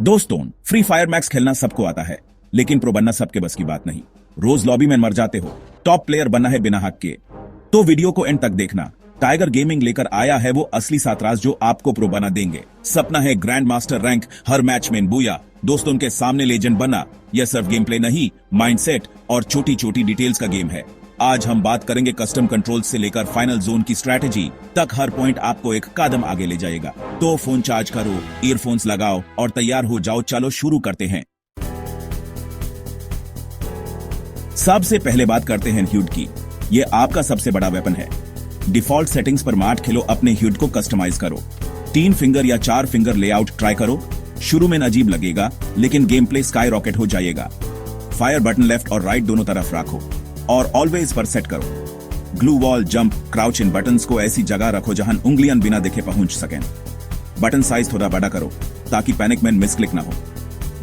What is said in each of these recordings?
दोस्तों, free fire max खेलना सबको आता है, लेकिन प्रो बनना सबके बस की बात नहीं। रोज लॉबी में मर जाते हो, टॉप प्लेयर बनना है बिना हक के, तो वीडियो को एंड तक देखना। टाइगर गेमिंग लेकर आया है वो असली सातराज जो आपको प्रो बना देंगे। सपना है ग्रैंड मास्टर रैंक, हर मैच में बूया, दोस्तों उनके सामने लेजेंड बना। यह सिर्फ गेम प्ले नहीं, माइंडसेट और छोटी छोटी डिटेल्स का गेम है। आज हम बात करेंगे कस्टम कंट्रोल से लेकर फाइनल जोन की स्ट्रैटेजी तक, हर पॉइंट आपको एक कदम आगे ले जाएगा। तो फोन चार्ज करो, ईयरफोन्स लगाओ और तैयार हो जाओ। चलो शुरू करते हैं। सबसे पहले बात करते हैं ह्यूड की। यह आपका सबसे बड़ा वेपन है। डिफॉल्ट सेटिंग्स पर मार्ट खेलो, अपने ह्यूड को कस्टमाइज करो। 3 फिंगर या 4 फिंगर लेआउट ट्राई करो। शुरू में अजीब लगेगा, लेकिन गेम प्ले स्काई रॉकेट हो जाएगा। फायर बटन लेफ्ट और राइट दोनों तरफ रखो और ऑलवेज पर सेट करो। ग्लू वॉल, जंप, क्राउच इन बटन्स को ऐसी जगह रखो जहां उंगलियां बिना देखे पहुंच सकें। बटन साइज थोड़ा बड़ा करो ताकि पैनिक में मिसक्लिक ना हो।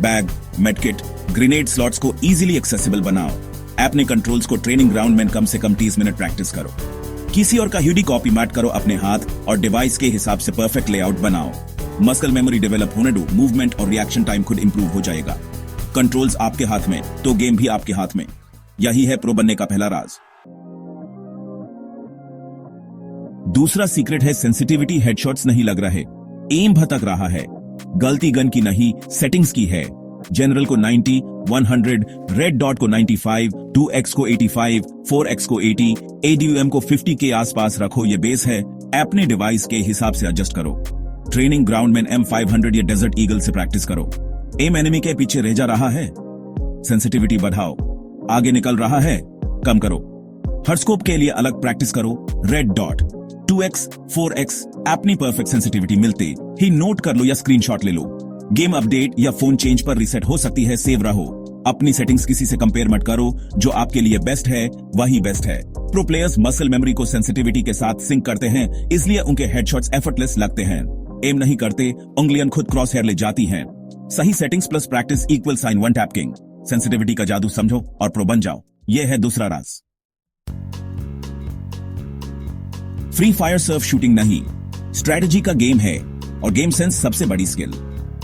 बैग, मेडकिट, ग्रेनेड स्लॉट्स को इजीली एक्सेसिबल बनाओ। अपने कंट्रोल्स को ट्रेनिंग ग्राउंड में कम से कम 30 मिनट प्रैक्टिस करो। किसी और का ह्यूडी कॉपी मैट करो अपने हाथ और डिवाइस के हिसाब से परफेक्ट लेआउट बनाओ। मसल मेमोरी डेवलप होने दो, मूवमेंट और रिएक्शन टाइम खुद इंप्रूव हो जाएगा। कंट्रोल्स आपके हाथ में तो गेम भी आपके हाथ में। यही है प्रो बनने का पहला राज। दूसरा सीक्रेट है सेंसिटिविटी। हेडशॉट्स नहीं लग रहे, एम भटक रहा है। गलती गन की नहीं, सेटिंग्स की है। जनरल को 90, 100, रेड डॉट को 95, 2x को 85, 4x को 80, ADUM को 50 के आसपास रखो। ये बेस है, अपने डिवाइस के हिसाब से एडजस्ट करो। ट्रेनिंग ग्राउंड में M500 या डेजर्ट ईगल से प्रैक्टिस करो। एम एनिमी के पीछे रह जा रहा है, सेंसिटिविटी बढ़ाओ। आगे निकल रहा है, कम करो। हर स्कोप के लिए अलग प्रैक्टिस करो। रेड डॉट, 2x, 4x अपनी परफेक्ट सेंसिटिविटी मिलते ही नोट कर लो या स्क्रीनशॉट ले लो। गेम अपडेट या फोन चेंज पर रीसेट हो सकती है, सेव रहो। अपनी सेटिंग्स किसी से कंपेयर मत करो, जो आपके लिए बेस्ट है वही बेस्ट है। प्रो प्लेयर्स मसल मेमोरी को सेंसिटिविटी के साथ सिंक करते हैं, इसलिए उनके हेडशॉट्स एफर्टलेस लगते हैं। एम नहीं करते, उंगलियां खुद क्रॉस हेयर ले जाती हैं। सही settings plus practice equal sine one tap king. Sensitivity का जादू समझो और प्रो बन जाओ। यह है दूसरा राज। फ्री फायर सिर्फ शूटिंग नहीं, स्ट्रेटजी का गेम है और गेम सेंस सबसे बड़ी स्किल।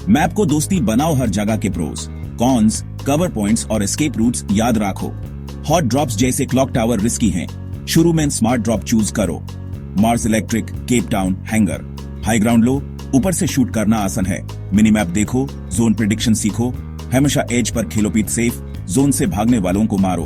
मैप को दोस्ती बनाओ, हर जगह के प्रोस, कॉन्स, कवर पॉइंट्स और एस्केप रूट्स याद रखो। हॉट ड्रॉप्स जैसे क्लॉक टावर रिस्की हैं, शुरू में स्मार्ट ड्रॉप चूज करो। Mars Electric, Cape Town, hangar. High ground लो, ऊपर से शूट करना आसान है। मिनी मैप देखो, जोन प्रिडिक्शन सीखो। हमेशा एज पर खेलो, पीट सेफ, जोन से भागने वालों को मारो।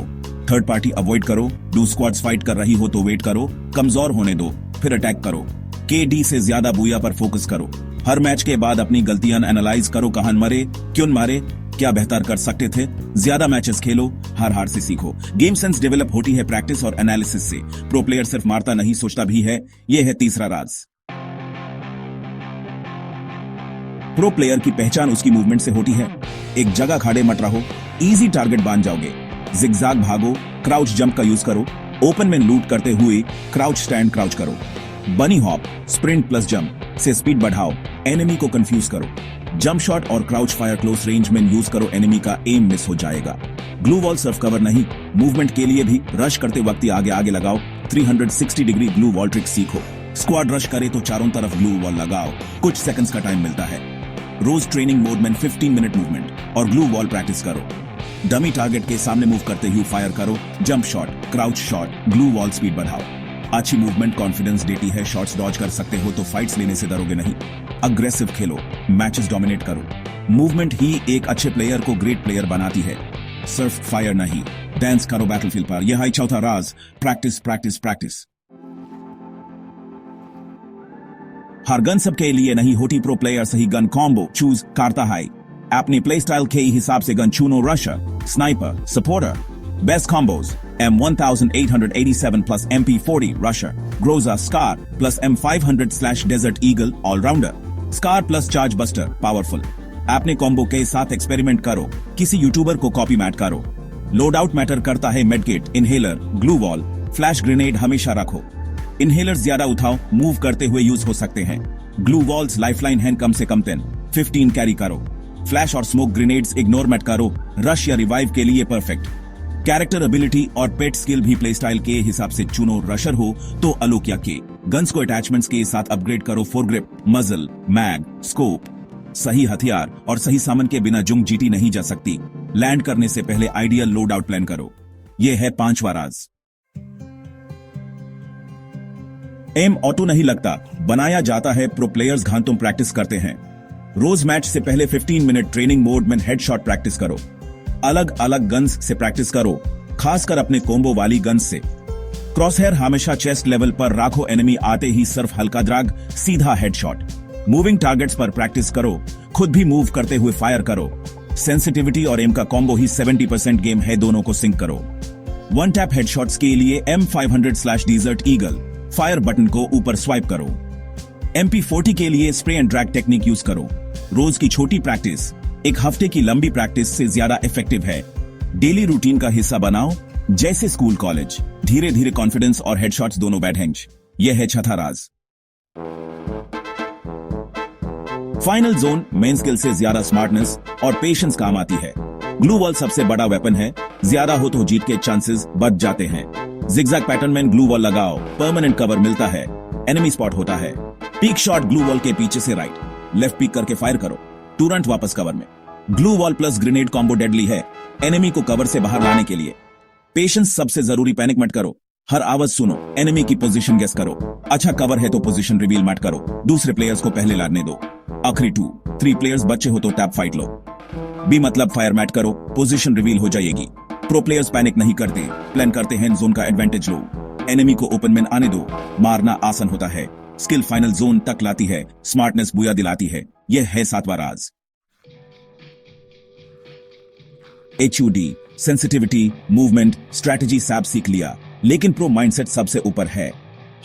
थर्ड पार्टी अवॉइड करो। डू स्क्वाड्स फाइट कर रही हो तो वेट करो, कमजोर होने दो फिर अटैक करो। KD से ज्यादा बूया पर फोकस करो। हर मैच के बाद अपनी गलतियां एनालाइज करो, कहां मरे, क्यों मारे, क्या बेहतर कर सकते थे। ज्यादा मैचेस खेलो, हर हार से सीखो। गेम सेंस डेवलप होती है प्रैक्टिस और एनालिसिस से। प्रो प्लेयर सिर्फ मारता नहीं, सोचता भी है। यह है तीसरा राज। प्रो प्लेयर की पहचान उसकी मूवमेंट से होती है। एक जगह खड़े मत रहो, इजी टारगेट बांध जाओगे। जिगजैग भागो, क्राउच जंप का यूज करो। ओपन में लूट करते हुए क्राउच स्टैंड क्राउच करो। बनी हॉप, स्प्रिंट प्लस जंप से स्पीड बढ़ाओ, एनिमी को कंफ्यूज करो। जंप शॉट और क्राउच फायर क्लोज रेंज में यूज करो, एनिमी का एम मिस हो जाएगा। ग्लू वॉल सिर्फ कवर नहीं, मूवमेंट के लिए भी। रश करते वक्त आगे आगे लगाओ। 360 डिग्री ग्लू वॉल ट्रिक सीखो। स्क्वाड रश करे तो चारों तरफ ग्लू वॉल लगाओ, कुछ सेकंड्स का टाइम मिलता है। रोज ट्रेनिंग मोड में 15 मिनट मूवमेंट और ग्लू वॉल प्रैक्टिस करो। डमी टारगेट के सामने मूव करते हुए फायर करो। Jump shot, crouch shot, glue wall speed बढ़ाओ। अच्छी मूवमेंट कॉन्फिडेंस देती है। शॉट्स डॉज कर सकते हो तो फाइट्स लेने से डरोगे नहीं। अग्रेसिव खेलो, मैचेस डोमिनेट करो। मूवमेंट ही एक अच्छे प्लेयर को ग्रेट प्लेयर बनाती है, सिर्फ फायर नहीं। डांस करो बैटलफील्ड पर। यह है चौथा राज, प्रैक्टिस प्रैक्टिस प्रैक्टिस। हर गन सबके लिए नहीं होती। प्रो प्लेयर सही गन कॉम्बो चूज करता है। अपने प्ले स्टाइल के हिसाब से गन चुनो। Rusher, sniper, supporter. Best combos M1887 plus MP40 Rusher, Groza Scar plus M500 Desert Eagle All-Rounder, Scar plus Charge Buster Powerful। अपने कॉम्बो के साथ एक्सपेरिमेंट करो, किसी यूट्यूबर को कॉपी मैट करो। लोड आउट मैटर करता है। Medkit, inhaler, glue wall, flash grenade हमेशा रखो। इनहेलर ज्यादा उठाओ, मूव करते हुए यूज हो सकते हैं। ग्लू वॉल्स लाइफलाइन है, कम से कम 10-15 कैरी करो। फ्लैश और स्मोक ग्रेनेड्स इग्नोर मत करो, रश या रिवाइव के लिए परफेक्ट। कैरेक्टर एबिलिटी और पेट स्किल भी प्ले स्टाइल के हिसाब से चुनो। रशर हो तो अलोकिया के गन्स को अटैचमेंट्स के साथ अपग्रेड करो। फोरग्रिप, मजल, मैग, स्कोप। सही हथियार और सही सामान के बिना जुंग जीती नहीं जा सकती। लैंड करने से पहले आइडियल लोड आउट प्लान करो। यह है 5वां राज। एम ऑटो नहीं लगता, बनाया जाता है। प्रो प्लेयर्स घंटों प्रैक्टिस करते हैं। रोज मैच से पहले 15 मिनट ट्रेनिंग मोड में हेडशॉट प्रैक्टिस करो। अलग अलग गन्स से प्रैक्टिस करो, खासकर अपने कोम्बो वाली गन्स से। क्रॉसहेयर हमेशा चेस्ट लेवल पर राखो। एनिमी आते ही सिर्फ हल्का ड्रैग, सीधा हेडशॉट। मूविंग टारगेट्स पर प्रैक्टिस करो, खुद भी मूव करते हुए फायर करो। सेंसिटिविटी और एम का कॉम्बो ही 70% गेम है, दोनों को सिंक करो। वन टैप हेडशॉट्स के लिए M500/Desert Eagle फायर बटन को ऊपर स्वाइप करो। MP40 के लिए spray and drag technique use करो। रोज की छोटी प्रैक्टिस एक हफ्ते की लंबी प्रैक्टिस से ज्यादा इफेक्टिव है। डेली रूटीन का हिस्सा बनाओ, जैसे स्कूल कॉलेज। धीरे धीरे कॉन्फिडेंस और हेडशॉट्स दोनों बढ़ेंगे। यह है 6वां राज। फाइनल जोन मेन स्किल से ज्यादा स्मार्टनेस और पेशेंस काम आती है। ग्लू वॉल सबसे बड़ा वेपन है, ज्यादा हो तो जीत के चांसेस बढ़ जाते हैं। जिगजैग पैटर्न में ग्लू वॉल लगाओ, परमानेंट कवर मिलता है। एनिमी स्पॉट होता है। पीक शॉट ग्लू वॉल के पीछे से राइट लेफ्ट पीक करके फायर करो, तुरंत वापस कवर में। Glue wall plus grenade combo deadly है एनिमी को कवर से बाहर लाने के लिए। पेशेंस सबसे जरूरी, पैनिक मत करो। हर आवाज सुनो, एनिमी की पोजीशन गेस करो। अच्छा कवर है तो पोजीशन रिवील मत करो, दूसरे प्लेयर्स को पहले लाने दो। आखिरी 2-3 प्लेयर्स बच्चे हो तो टैप फाइट लो। बी मतलब फायर मैट करो, पोजीशन रिवील हो जाएगी। प्रो प्लेयर्स पैनिक नहीं करते, प्लान करते हैं, जोन का एडवांटेज लो। एनिमी को ओपन में आने दो, मारना आसान होता है। स्किल फाइनल जोन तक लाती है, स्मार्टनेस बुया दिलाती है। यह है 7वां राज। HUD सेंसिटिविटी, मूवमेंट, स्ट्रैटेजी सब सीख लिया, लेकिन प्रो माइंडसेट सबसे ऊपर है।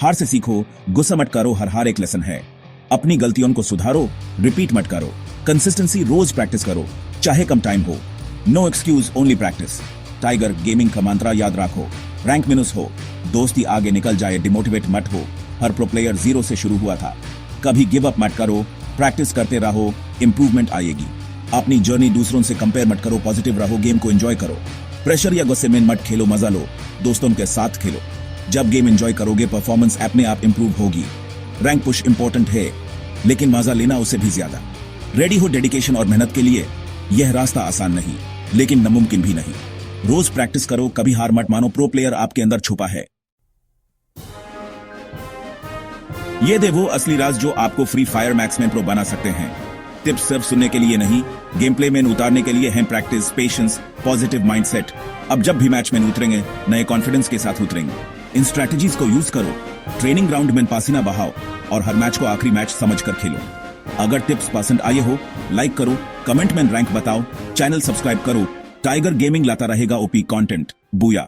हार से सीखो, गुस्सा मत करो, हर हार एक लेसन है। अपनी गलतियों को सुधारो, रिपीट मत करो। कंसिस्टेंसी, रोज प्रैक्टिस करो, चाहे कम टाइम हो। No excuse, only practice. Tiger gaming का मंत्र याद रखो, रैंक मिनस हो, दोस्ती आगे निकल जाए, डिमोटिवेट मत हो। हर प्रो प्लेयर 0 से शुरू हुआ था। कभी गिव अप मत करो, प्रैक्टिस करते रहो, इंप्रूवमेंट आएगी। अपनी जर्नी दूसरों से कंपेयर मत करो, पॉजिटिव रहो, गेम को एंजॉय करो। प्रेशर या गुस्से में मत खेलो, मजा लो, दोस्तों के साथ खेलो। जब गेम एंजॉय करोगे, परफॉर्मेंस अपने आप इंप्रूव होगी। रैंक पुश इंपॉर्टेंट है, लेकिन मजा लेना उससे भी ज्यादा। रेडी हो डेडिकेशन और मेहनत के लिए। यह रास्ता आसान नहीं, लेकिन नामुमकिन भी नहीं। रोज प्रैक्टिस करो, कभी हार मत मानो, प्रो प्लेयर आपके अंदर छुपा है। ये दे वो असली राज जो आपको फ्री फायर मैक्स में प्रो बना सकते हैं। टिप्स सिर्फ सुनने के लिए नहीं, गेम प्ले में उतारने के लिए हैं। Practice, patience, positive mindset. अब जब भी मैच में उतरेंगे, नए कॉन्फिडेंस के साथ उतरेंगे। इन स्ट्रैटेजीज को यूज करो, ट्रेनिंग ग्राउंड में पसीना बहाओ और हर मैच को आखिरी मैच समझकर खेलो। अगर टिप्स पसंद आए हो, लाइक करो, कमेंट में रैंक बताओ, चैनल सब्सक्राइब करो। टाइगर गेमिंग लाता रहेगा ओपी कंटेंट। बूया।